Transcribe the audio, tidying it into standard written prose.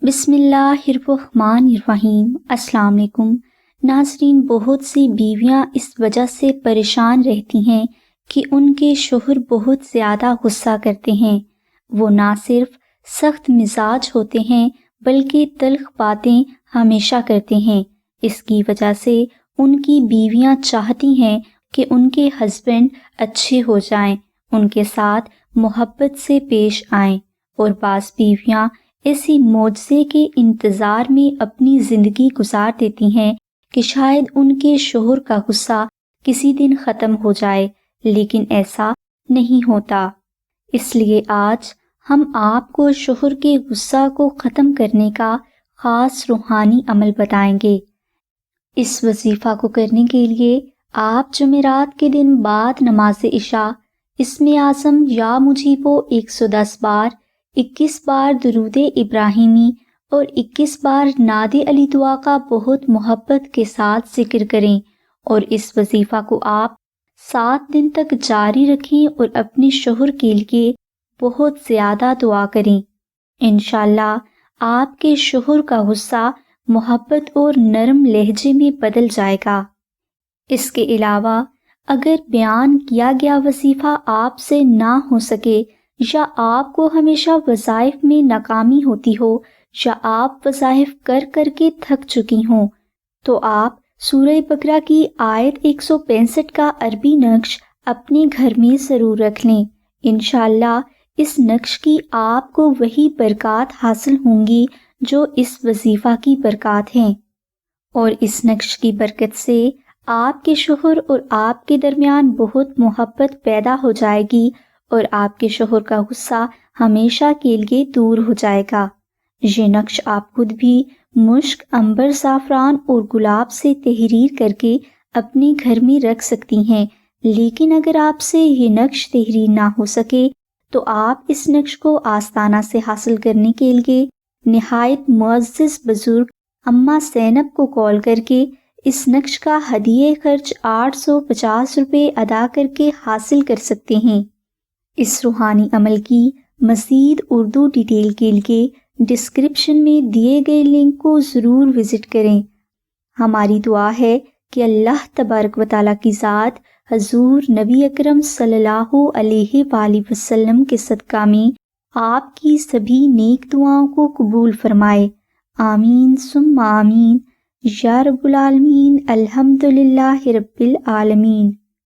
بسم اللہ الرحمن الرحیم۔ السلام علیکم ناظرین، بہت سی بیویاں اس وجہ سے پریشان رہتی ہیں کہ ان کے شوہر بہت زیادہ غصہ کرتے ہیں۔ وہ نہ صرف سخت مزاج ہوتے ہیں بلکہ تلخ باتیں ہمیشہ کرتے ہیں۔ اس کی وجہ سے ان کی بیویاں چاہتی ہیں کہ ان کے ہسبینڈ اچھے ہو جائیں، ان کے ساتھ محبت سے پیش آئیں، اور بعض بیویاں اسی معجزے کے انتظار میں اپنی زندگی گزار دیتی ہیں کہ شاید ان کے شوہر کا غصہ کسی دن ختم ہو جائے، لیکن ایسا نہیں ہوتا۔ اس لیے آج ہم آپ کو شوہر کے غصہ کو ختم کرنے کا خاص روحانی عمل بتائیں گے۔ اس وظیفہ کو کرنے کے لیے آپ جمعرات کے دن بعد نماز عشاء اسم اعظم یا مجیبو 110 بار، 21 بار درود ابراہیمی اور 21 بار نعت علی دعا کا بہت محبت کے ساتھ ذکر کریں، اور اس وظیفہ کو آپ 7 دن تک جاری رکھیں اور اپنے شوہر کے لیے بہت زیادہ دعا کریں۔ انشاءاللہ آپ کے شوہر کا غصہ محبت اور نرم لہجے میں بدل جائے گا۔ اس کے علاوہ اگر بیان کیا گیا وظیفہ آپ سے نہ ہو سکے، یا آپ کو ہمیشہ وظائف میں ناکامی ہوتی ہو، یا آپ وظائف کر کر کے تھک چکی ہوں، تو آپ سورہ بقرہ کی آیت 165 کا عربی نقش اپنے گھر میں ضرور رکھ لیں۔ انشاءاللہ اس نقش کی آپ کو وہی برکات حاصل ہوں گی جو اس وظیفہ کی برکات ہیں، اور اس نقش کی برکت سے آپ کے شوہر اور آپ کے درمیان بہت محبت پیدا ہو جائے گی، اور آپ کے شوہر کا غصہ ہمیشہ کے لیے دور ہو جائے گا۔ یہ نقش آپ خود بھی مشک، عنبر، زعفران اور گلاب سے تحریر کر کے اپنے گھر میں رکھ سکتی ہیں، لیکن اگر آپ سے یہ نقش تحریر نہ ہو سکے تو آپ اس نقش کو آستانہ سے حاصل کرنے کے لیے نہایت معزز بزرگ اماں زینب کو کال کر کے اس نقش کا ہدیہ خرچ 850 روپے ادا کر کے حاصل کر سکتے ہیں۔ اس روحانی عمل کی مزید اردو ڈیٹیل کے لیے ڈسکرپشن میں دیے گئے لنک کو ضرور وزٹ کریں۔ ہماری دعا ہے کہ اللہ تبارک و تعالیٰ کی ذات حضور نبی اکرم صلی اللہ علیہ وآلہ وسلم کے صدقہ میں آپ کی سبھی نیک دعاؤں کو قبول فرمائے۔ آمین ثم آمین یا رب العالمین۔ الحمدللہ رب العالمین۔